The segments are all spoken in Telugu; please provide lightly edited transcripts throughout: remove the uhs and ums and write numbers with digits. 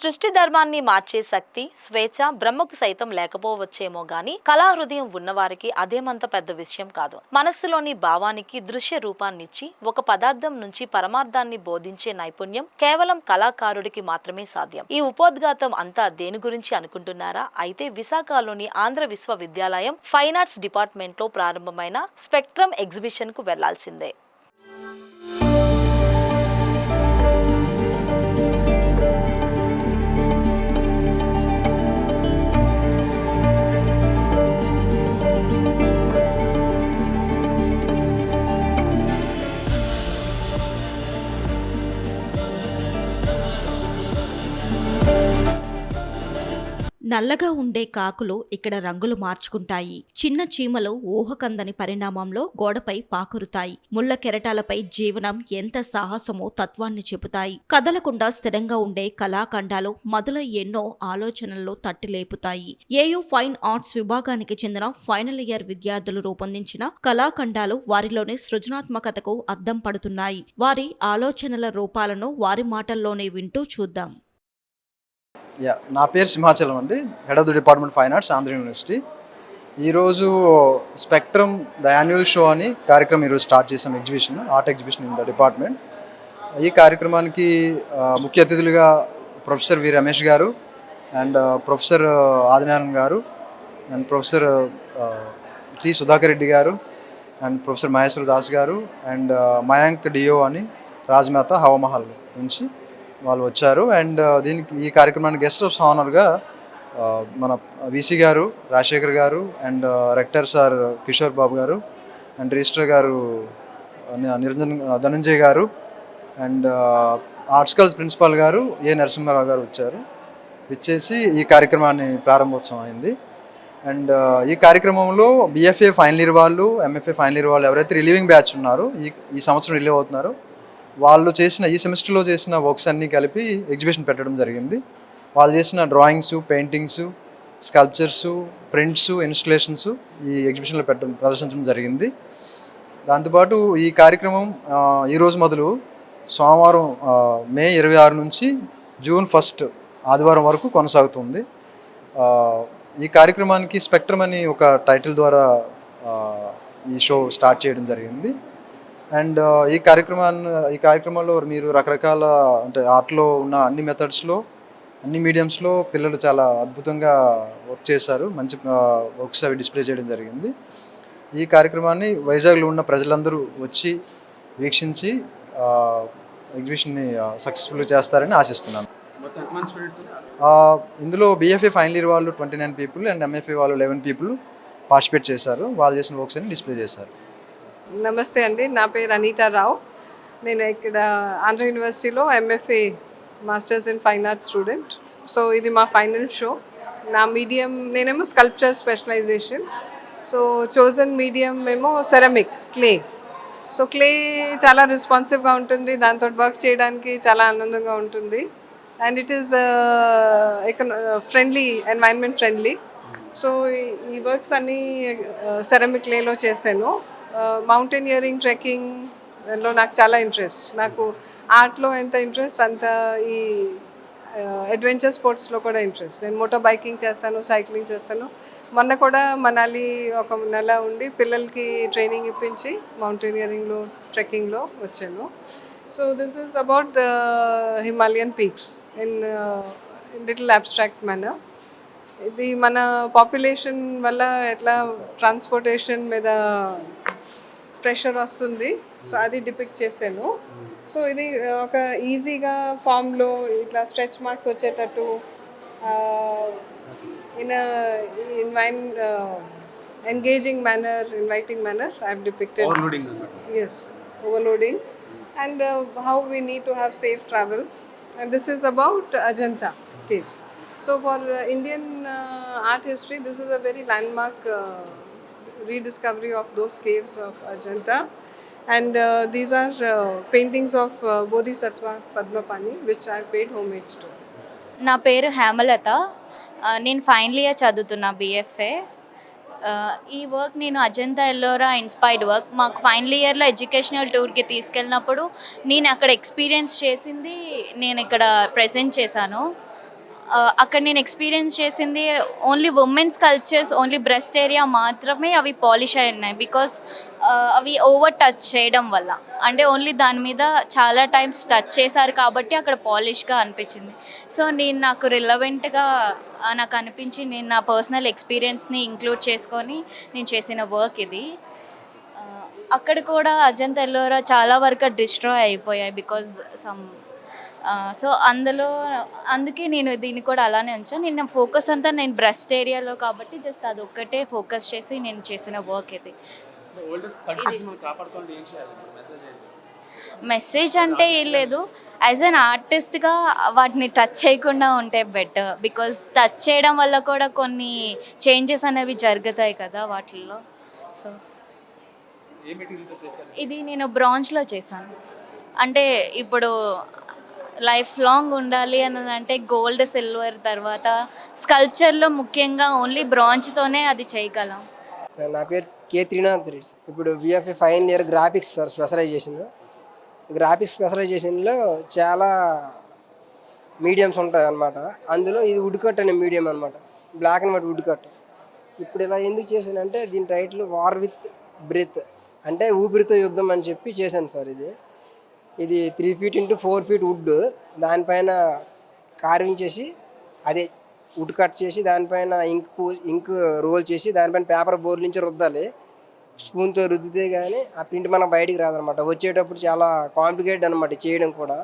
సృష్టి ధర్మాన్ని మార్చే శక్తి స్వేచ్ఛ బ్రహ్మకు సైతం లేకపోవచ్చేమో గాని కళా హృదయం ఉన్నవారికి అదేమంత పెద్ద విషయం కాదు. మనస్సులోని భావానికి దృశ్య రూపాన్నిచ్చి ఒక పదార్థం నుంచి పరమార్థాన్ని బోధించే నైపుణ్యం కేవలం కళాకారుడికి మాత్రమే సాధ్యం. ఈ ఉపోద్ఘాతం అంతా దేని గురించి అనుకుంటున్నారా? అయితే విశాఖలోని ఆంధ్ర విశ్వవిద్యాలయం ఫైన్ ఆర్ట్స్ డిపార్ట్మెంట్ లో ప్రారంభమైన స్పెక్ట్రమ్ ఎగ్జిబిషన్ కు వెళ్లాల్సిందే. నల్లగా ఉండే కాకులు ఇక్కడ రంగులు మార్చుకుంటాయి. చిన్న చీమలు ఊహకందని పరిణామంలో గోడపై పాకురుతాయి. ముళ్ల కెరటాలపై జీవనం ఎంత సాహసమో తత్వాన్ని చెబుతాయి. కదలకుండా స్థిరంగా ఉండే కళాఖండాలు మొదలై ఎన్నో ఆలోచనల్లో తట్టి లేపుతాయి. ఏయూ ఫైన్ ఆర్ట్స్ విభాగానికి చెందిన ఫైనల్ ఇయర్ విద్యార్థులు రూపొందించిన కళాఖండాలు వారిలోని సృజనాత్మకతకు అద్దం పడుతున్నాయి. వారి ఆలోచనల రూపాలను వారి మాటల్లోనే వింటూ చూద్దాం. నా పేరు సింహాచలం అండి, head of the department fine arts, Andhra university. ఈరోజు స్పెక్ట్రమ్ ద యాన్యువల్ షో అని కార్యక్రమం ఈరోజు స్టార్ట్ చేసాం, exhibition, art exhibition in the department. ఈ కార్యక్రమానికి ముఖ్య అతిథులుగా ప్రొఫెసర్ వి రమేష్ గారు అండ్ ప్రొఫెసర్ ఆదినారాయణ గారు and professor T Sudhakar Reddy గారు అండ్ ప్రొఫెసర్ మహేశ్వర దాస్ గారు అండ్ మయాంక్ డియో అని రాజ్మాత హవామహల్ నుంచి వాళ్ళు వచ్చారు. అండ్ ఈ కార్యక్రమానికి గెస్ట్ ఆఫ్ ఆనర్గా మన వీసీ గారు రాజశేఖర్ గారు and Richter sir Kishore Babu గారు అండ్ రిజిస్టర్ గారు నిరంజన్ ధనంజయ్ గారు అండ్ ఆర్ట్స్ కాలేజ్ ప్రిన్సిపాల్ గారు ఏ నరసింహారావు గారు వచ్చారు. ఇచ్చేసి ఈ కార్యక్రమాన్ని ప్రారంభోత్సవం అయింది. అండ్ ఈ కార్యక్రమంలో బిఎఫ్ఏ ఫైనల్ ఇయర్ వాళ్ళు, ఎంఎఫ్ఏ ఫైనల్ ఇయర్ వాళ్ళు ఎవరైతే రిలీవింగ్ బ్యాచ్ ఉన్నారో, ఈ సంవత్సరం రిలీవ్ అవుతున్నారో, వాళ్ళు చేసిన ఈ సెమిస్టర్లో చేసిన వర్క్స్ అన్నీ కలిపి ఎగ్జిబిషన్ పెట్టడం జరిగింది. వాళ్ళు చేసిన drawings, paintings, sculptures, prints, installations ఈ ఎగ్జిబిషన్లో ప్రదర్శించడం జరిగింది. దాంతోపాటు ఈ కార్యక్రమం ఈరోజు మొదలు సోమవారం మే 26 నుంచి జూన్ 1 ఆదివారం వరకు కొనసాగుతుంది. ఈ కార్యక్రమానికి స్పెక్ట్రమ్ అని ఒక టైటిల్ ద్వారా ఈ షో స్టార్ట్ చేయడం జరిగింది. అండ్ ఈ కార్యక్రమంలో మీరు రకరకాల అంటే ఆర్ట్లో ఉన్న అన్ని మెథడ్స్లో, అన్ని మీడియంస్లో పిల్లలు చాలా అద్భుతంగా వర్క్ చేశారు. మంచి వర్క్స్ అవి డిస్ప్లే చేయడం జరిగింది. ఈ కార్యక్రమాన్ని వైజాగ్లో ఉన్న ప్రజలందరూ వచ్చి వీక్షించి ఎగ్జిబిషన్ని సక్సెస్ఫుల్గా చేస్తారని ఆశిస్తున్నాను. ఇందులో బిఎఫ్ఏ ఫైనల్ ఇయర్ వాళ్ళు 29 పీపుల్ అండ్ ఎంఎఫ్ఏ వాళ్ళు 11 పీపుల్ పార్టిసిపేట్ చేశారు. వాళ్ళు చేసిన వర్క్స్ అన్ని డిస్ప్లే చేశారు. నమస్తే అండి, నా పేరు అనితా రావు. నేను ఇక్కడ ఆంధ్ర యూనివర్సిటీలో MFA masters in fine arts student. So ఇది మా ఫైనల్ షో. నా మీడియం నేనేమో sculpture specialization. So chosen medium ఏమో సెరమిక్ క్లే. సో క్లే చాలా రెస్పాన్సివ్గా ఉంటుంది, దాంతో వర్క్ చేయడానికి చాలా ఆనందంగా ఉంటుంది. And it is friendly, environment friendly. So ఈ వర్క్స్ అన్నీ సెరమిక్ క్లేలో చేశాను. మౌంటైనియరింగ్, ట్రెక్కింగ్లో నాకు చాలా ఇంట్రెస్ట్. నాకు ఆర్ట్లో ఎంత ఇంట్రెస్ట్ అంత ఈ అడ్వెంచర్ స్పోర్ట్స్లో కూడా ఇంట్రెస్ట్. నేను మోటార్ బైకింగ్ చేస్తాను, సైక్లింగ్ చేస్తాను. మొన్న కూడా మనాలి ఒక నెల ఉండి పిల్లలకి ట్రైనింగ్ ఇప్పించి మౌంటైనియరింగ్లో, ట్రెక్కింగ్లో వచ్చాను. So this is about Himalayan peaks in little abstract manner. ఇది మన పాపులేషన్ వల్ల ఎట్లా ట్రాన్స్పోర్టేషన్ మీద ప్రెషర్ వస్తుంది, సో అది డిపిక్ట్ చేశాను. సో ఇది ఒక ఈజీగా ఫామ్లో ఇట్లా స్ట్రెచ్ మార్క్స్ వచ్చేటట్టు in engaging manner, inviting manner I have depicted. Overloading and how we need to have safe travel. And this is about Ajanta caves. So for Indian art history, this is a very landmark rediscovery of those caves of Ajanta. And these are paintings of Bodhisattva Padmapani, which I paid homage to. నా పేరు హేమలత. నేను ఫైనల్ ఇయర్ చదువుతున్నా బిఎఫ్ఏ. ఈ వర్క్ నేను అజంతా ఎల్లోరా ఇన్స్పైర్డ్ వర్క్. మాకు ఫైనల్ ఇయర్లో ఎడ్యుకేషనల్ టూర్కి తీసుకెళ్ళినప్పుడు నేను అక్కడ ఎక్స్పీరియన్స్ చేసింది నేను ఇక్కడ ప్రజెంట్ చేశాను. అక్కడ నేను ఎక్స్పీరియన్స్ చేసింది only women's cultures, only breast area మాత్రమే అవి పాలిష్ అయి ఉన్నాయి. బికాస్ అవి ఓవర్ టచ్ చేయడం వల్ల, అంటే ఓన్లీ దాని మీద చాలా టైమ్స్ టచ్ చేశారు కాబట్టి అక్కడ పాలిష్గా అనిపించింది. సో నేను నాకు రిలవెంట్గా నాకు అనిపించి నేను నా పర్సనల్ ఎక్స్పీరియన్స్ని ఇంక్లూడ్ చేసుకొని నేను చేసిన వర్క్ ఇది. అక్కడ కూడా అజంతా ఎల్లోరా చాలా వరకు డిస్ట్రాయ్ అయిపోయాయి బికాజ్ సమ్ సో అందుకే నేను దీన్ని కూడా అలానే ఉంచాను. నేను ఫోకస్ అంతా నేను బ్రెస్ట్ ఏరియాలో కాబట్టి జస్ట్ అది ఒక్కటే ఫోకస్ చేసి నేను చేసిన వర్క్ ఇది. మెసేజ్ అంటే ఏం లేదు, యాజ్ అన్ ఆర్టిస్ట్గా వాటిని టచ్ చేయకుండా ఉంటే బెటర్. బికాజ్ టచ్ చేయడం వల్ల కూడా కొన్ని చేంజెస్ అనేవి జరుగుతాయి కదా వాటిల్లో. సో ఇది నేను బ్రాంజ్లో చేశాను. అంటే ఇప్పుడు లైఫ్ లాంగ్ ఉండాలి అని అంటే గోల్డ్, సిల్వర్, తర్వాత స్కల్ప్చర్లో ముఖ్యంగా ఓన్లీ బ్రాంజ్తోనే అది చేయగలం. నా పేరు కే త్రినాథ్ రెడ్డి. ఇప్పుడు BFA final year graphics sir specialization. Graphics స్పెషలైజేషన్లో చాలా మీడియంస్ ఉంటాయి అన్నమాట. అందులో ఇది వుడ్ కట్ అనే మీడియం అనమాట, black and white wood cut. ఇప్పుడు ఇలా ఎందుకు చేశానంటే దీని టైటిల్ వార్ విత్ బ్రెత్, అంటే ఊపిరితో యుద్ధం అని చెప్పి చేశాను సార్. ఇది 3 feet into 4 feet వుడ్, దానిపైన కార్వింగ్ చేసి అదే వుడ్ కట్ చేసి దానిపైన ఇంక్ రోల్ చేసి దానిపైన పేపర్ బోర్డు నుంచి రుద్దాలి. స్పూన్తో రుద్దితే కానీ ఆ ప్రింట్ మనకు బయటికి రాదనమాట. వచ్చేటప్పుడు చాలా కాంప్లికేటెడ్ అనమాట చేయడం కూడా.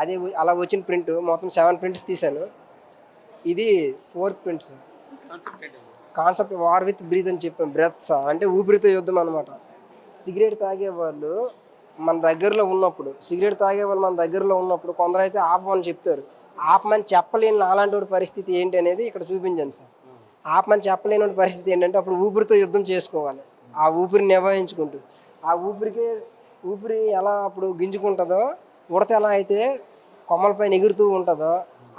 అదే అలా వచ్చిన ప్రింట్ మొత్తం 7 prints తీశాను. ఇది 4th print sir. Concept war with breath అని చెప్పాం. బ్రెత్ సార్ అంటే ఊపిరితో యుద్ధం అనమాట. సిగరెట్ తాగేవాళ్ళు మన దగ్గరలో ఉన్నప్పుడు, కొందరు అయితే ఆపమని చెప్తారు. ఆపమని చెప్పలేని అలాంటి పరిస్థితి ఏంటి అనేది ఇక్కడ చూపించాను సార్. ఆపమని చెప్పలేని పరిస్థితి ఏంటంటే అప్పుడు ఊపిరితో యుద్ధం చేసుకోవాలి. ఆ ఊపిరిని నిర్వహించుకుంటూ, ఆ ఊపిరి ఎలా అప్పుడు గింజుకుంటుందో, ఉడత ఎలా అయితే కొమ్మలపైన ఎగురుతూ ఉంటుందో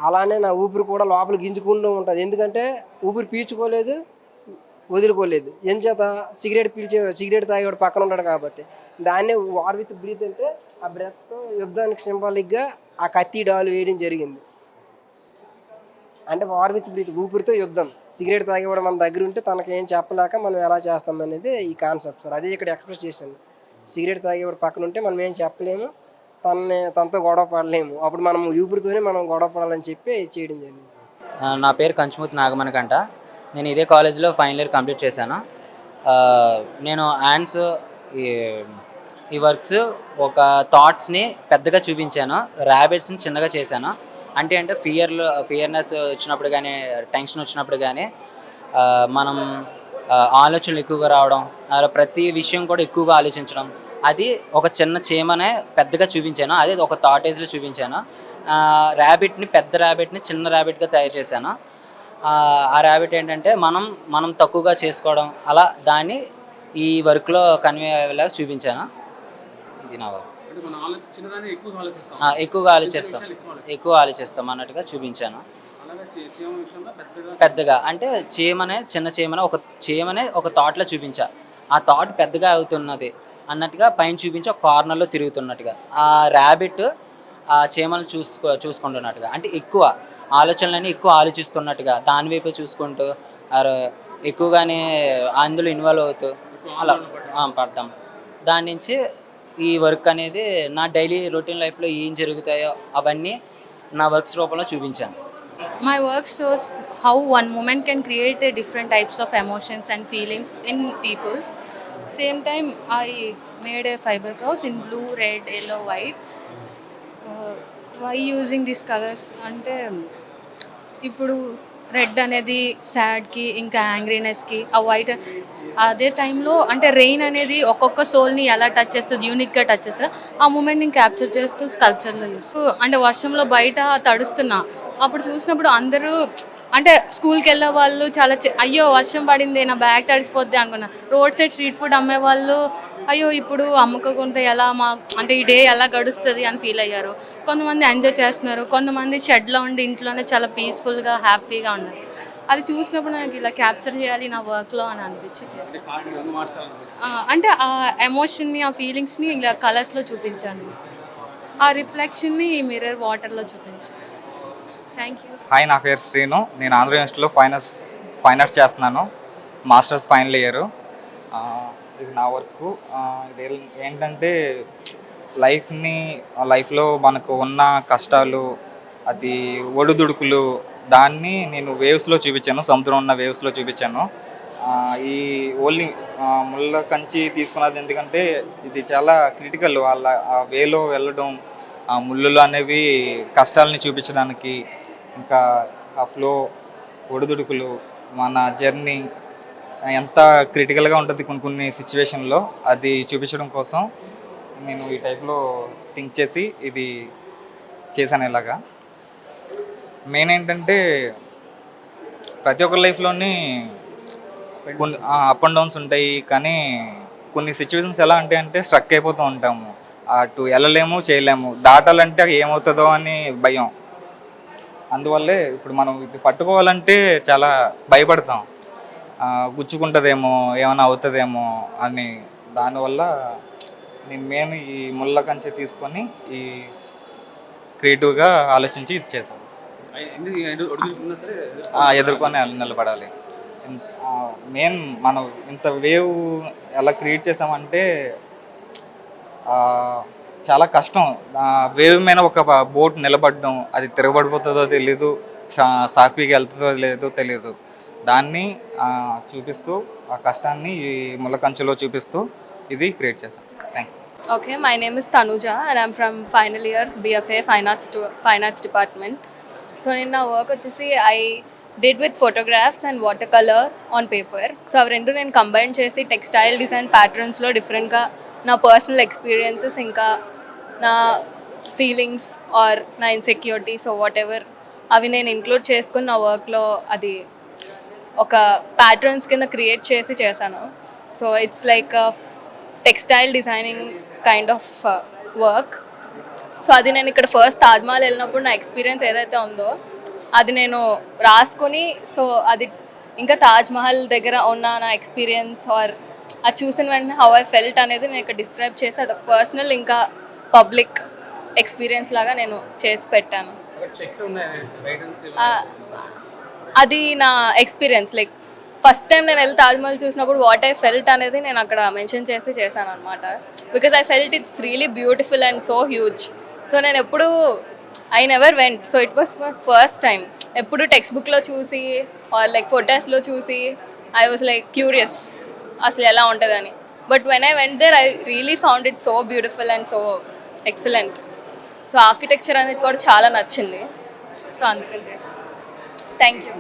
అలానే నా ఊపిరి కూడా లోపల గింజుకుంటూ ఉంటుంది. ఎందుకంటే ఊపిరి పీల్చుకోలేదు, వదులుకోలేదు. ఎంచేత సిగరెట్ తాగేవాడు పక్కన ఉంటాడు కాబట్టి. దాన్నే వార్ విత్ బ్రీత్ అంటే ఆ బ్రెత్తో యుద్ధానికి సింబాలిక్గా ఆ కత్తి డాలు వేయడం జరిగింది. అంటే వార్ విత్ బ్రీత్, ఊపిరితో యుద్ధం. సిగరెట్ తాగేవాడు మన దగ్గర ఉంటే తనకేం చెప్పలేక మనం ఎలా చేస్తాం అనేది ఈ కాన్సెప్ట్ సార్. అదే ఇక్కడ ఎక్స్ప్రెస్ చేశాను. సిగరెట్ తాగేవాడు పక్కన ఉంటే మనం ఏం చెప్పలేము, తనతో గొడవ పడలేము. అప్పుడు మనం ఊపిరితోనే మనం గొడవ పడాలని చెప్పి చేయడం జరిగింది. నా పేరు కంచుమూతి నాగమణికంట. నేను ఇదే కాలేజ్లో ఫైనల్ ఇయర్ కంప్లీట్ చేశాను. నేను హ్యాండ్స్ ఈ వర్క్స్ ఒక థాట్స్ని పెద్దగా చూపించాను, ర్యాబిట్స్ని చిన్నగా చేశాను. అంటే ఫియర్నెస్ వచ్చినప్పుడు కానీ, టెన్షన్ వచ్చినప్పుడు కానీ మనం ఆలోచనలు ఎక్కువగా రావడం, అలా ప్రతి విషయం కూడా ఎక్కువగా ఆలోచించడం, అది ఒక చిన్న చీమనే పెద్దగా చూపించాను. అదే ఒక థాటేజ్లో చూపించాను. పెద్ద ర్యాబిట్ని చిన్న ర్యాబిట్గా తయారు చేశాను. ఆ ర్యాబిట్ ఏంటంటే మనం తక్కువగా చేసుకోవడం, అలా దాన్ని ఈ వర్క్లో కన్వే అయ్యేలాగా చూపించాను. ఇది నా వర్క్. ఎక్కువ ఆలోచిస్తాం అన్నట్టుగా చూపించాను. పెద్దగా అంటే చిన్న చీమనే ఒక థాట్లో చూపించా. ఆ థాట్ పెద్దగా అవుతున్నది అన్నట్టుగా పైన చూపించి ఒక కార్నర్లో తిరుగుతున్నట్టుగా, ఆ ర్యాబిట్ ఆ చీమలను చూసుకుంటున్నట్టుగా, అంటే ఎక్కువ ఆలోచనలన్నీ ఎక్కువ ఆలోచిస్తున్నట్టుగా దాని వైపే చూసుకుంటూ ఎక్కువగానే అందులో ఇన్వాల్వ్ అవుతూ అలా పడ్డాం. దాని నుంచి ఈ వర్క్ అనేది నా డైలీ రొటీన్ లైఫ్లో ఏం జరుగుతాయో అవన్నీ నా వర్క్స్ రూపంలో చూపించాను. My work shows how one woman can create a different types of emotions and feelings in people. Same time, I made a fiber cross in blue, red, yellow, white. Why using these colors? అంటే ఇప్పుడు రెడ్ అనేది సాడ్కి, ఇంకా యాంగ్రీనెస్కి, ఆ వైట్ అదే టైంలో అంటే రెయిన్ అనేది ఒక్కొక్క సోల్ని ఎలా టచ్ చేస్తుంది, యూనిక్గా టచ్ చేస్తుంది. ఆ మూమెంట్ని క్యాప్చర్ చేస్తూ స్కల్ప్చర్లో చూస్తూ, అంటే వర్షంలో బయట తడుస్తున్నా అప్పుడు చూసినప్పుడు అందరూ అంటే స్కూల్కి వెళ్ళే వాళ్ళు చాలా అయ్యో వర్షం పడింది నా బ్యాగ్ తడిసిపోద్ది అనుకున్నా. రోడ్ సైడ్ స్ట్రీట్ ఫుడ్ అమ్మే వాళ్ళు అయ్యో ఇప్పుడు అమ్ముకోకుంటే ఎలా అంటే ఈ డే ఎలా గడుస్తుంది అని ఫీల్ అయ్యారు. కొంతమంది ఎంజాయ్ చేస్తున్నారు, కొంతమంది షెడ్లో ఉండి ఇంట్లోనే చాలా పీస్ఫుల్గా హ్యాపీగా ఉన్నారు. అది చూసినప్పుడు నాకు ఇలా క్యాప్చర్ చేయాలి నా వర్క్లో అని అనిపించి చేశాను. అంటే ఆ ఎమోషన్ని, ఆ ఫీలింగ్స్ని ఇలా కలర్స్లో చూపించాను. ఆ రిఫ్లెక్షన్ని మిర్రర్ వాటర్లో చూపించాను. Thank you. హాయ్, నా పేరు శ్రీను. నేను ఆంధ్ర యూనివర్సిటీలో ఫైన్ ఆర్ట్స్ చేస్తున్నాను. Masters final year. ఇది నా వర్క్. ఇది ఏంటంటే లైఫ్లో మనకు ఉన్న కష్టాలు, అది ఒడిదుడుకులు, దాన్ని నేను వేవ్స్లో చూపించాను. సముద్రం ఉన్న వేవ్స్లో చూపించాను. ఈ ఓన్లీ ముళ్ళ కంచి తీసుకున్నది ఎందుకంటే ఇది చాలా క్రిటికల్. వాళ్ళ ఆ వేలో వెళ్ళడం, ఆ ముళ్ళులు అనేవి కష్టాలని చూపించడానికి, ఇంకా ఆ ఫ్లో, ఒడిదుడుకులు, మన జర్నీ ఎంత క్రిటికల్గా ఉంటుంది కొన్ని సిచ్యువేషన్లో, అది చూపించడం కోసం నేను ఈ టైప్లో థింక్ చేసి ఇది చేశాను. ఇలాగా మెయిన్ ఏంటంటే ప్రతి ఒక్కరి లైఫ్లోని కొన్ని అప్ అండ్ డౌన్స్ ఉంటాయి. కానీ కొన్ని సిచ్యువేషన్స్ ఎలా అంటే స్ట్రక్ అయిపోతూ ఉంటాము. అటు వెళ్ళలేము, చేయలేము. దాటాలంటే ఏమవుతుందో అని భయం. అందువల్లే ఇప్పుడు మనం ఇది పట్టుకోవాలంటే చాలా భయపడతాం. గుచ్చుకుంటుందేమో, ఏమైనా అవుతుందేమో అని. దానివల్ల నేను మెయిన్ ఈ ముళ్ళ కంచె తీసుకొని ఈ క్రియేటివ్గా ఆలోచించి ఇది చేశాను. ఎదుర్కొని నిలబడాలి. మెయిన్ మనం ఇంత వేవ్ ఎలా క్రియేట్ చేసామంటే చాలా కష్టం. వేవ్ మీద ఒక బోట్ నిలబడడం, అది తిరగబడిపోతుందో తెలీదు, సాఫీగా వెళ్తుందో లేదో తెలియదు. దాన్ని చూపిస్తూ, ఆ కష్టాన్ని ఈ ముళ్ళ కంచెలో చూపిస్తూ ఇది క్రియేట్ చేశాను. Thank you. Okay, my name is Tanuja and I'm from final year BFA Fine Arts Department. So in our work వచ్చేసి I did with photographs and watercolor on paper. So అవి రెండు నేను కంబైన్ చేసి టెక్స్టైల్ డిజైన్ ప్యాటర్న్స్లో డిఫరెంట్గా నా పర్సనల్ ఎక్స్పీరియన్సెస్, ఇంకా నా ఫీలింగ్స్ ఆర్ నా ఇన్సెక్యూరిటీ, సో వాట్ ఎవర్ అవి నేను ఇంక్లూడ్ చేసుకుని నా వర్క్లో అది ఒక ప్యాటర్న్స్ కింద క్రియేట్ చేశాను. So it's like textile designing kind of work. So అది నేను ఇక్కడ ఫస్ట్ తాజ్మహల్ వెళ్ళినప్పుడు నా ఎక్స్పీరియన్స్ ఏదైతే ఉందో అది నేను రాసుకొని, సో అది ఇంకా తాజ్మహల్ దగ్గర ఉన్న నా ఎక్స్పీరియన్స్ ఆర్ అది చూసిన వెంటనే హౌ ఐ ఫెల్ట్ అనేది నేను ఇక్కడ డిస్క్రైబ్ చేసి అది పర్సనల్ ఇంకా పబ్లిక్ ఎక్స్పీరియన్స్ లాగా నేను చేసి పెట్టాను. అది నా ఎక్స్పీరియన్స్. లైక్ ఫస్ట్ టైం నేను వెళ్ళి తాజ్మహల్ చూసినప్పుడు వాట్ ఐ ఫెల్ట్ అనేది నేను అక్కడ మెన్షన్ చేశాను అనమాట. Because I felt it's really beautiful and so huge. So నేను ఎప్పుడు I never went, so it was my first time. ఎప్పుడు టెక్స్ట్ బుక్లో చూసి ఆర్ లైక్ ఫొటోస్లో చూసి ఐ వాజ్ లైక్ క్యూరియస్ అసలు ఎలా ఉంటుందని. But when I went there I really found it so beautiful and so excellent. So architecture అనేది కూడా చాలా నచ్చింది. సో అందుకని చేశాను. Thank you.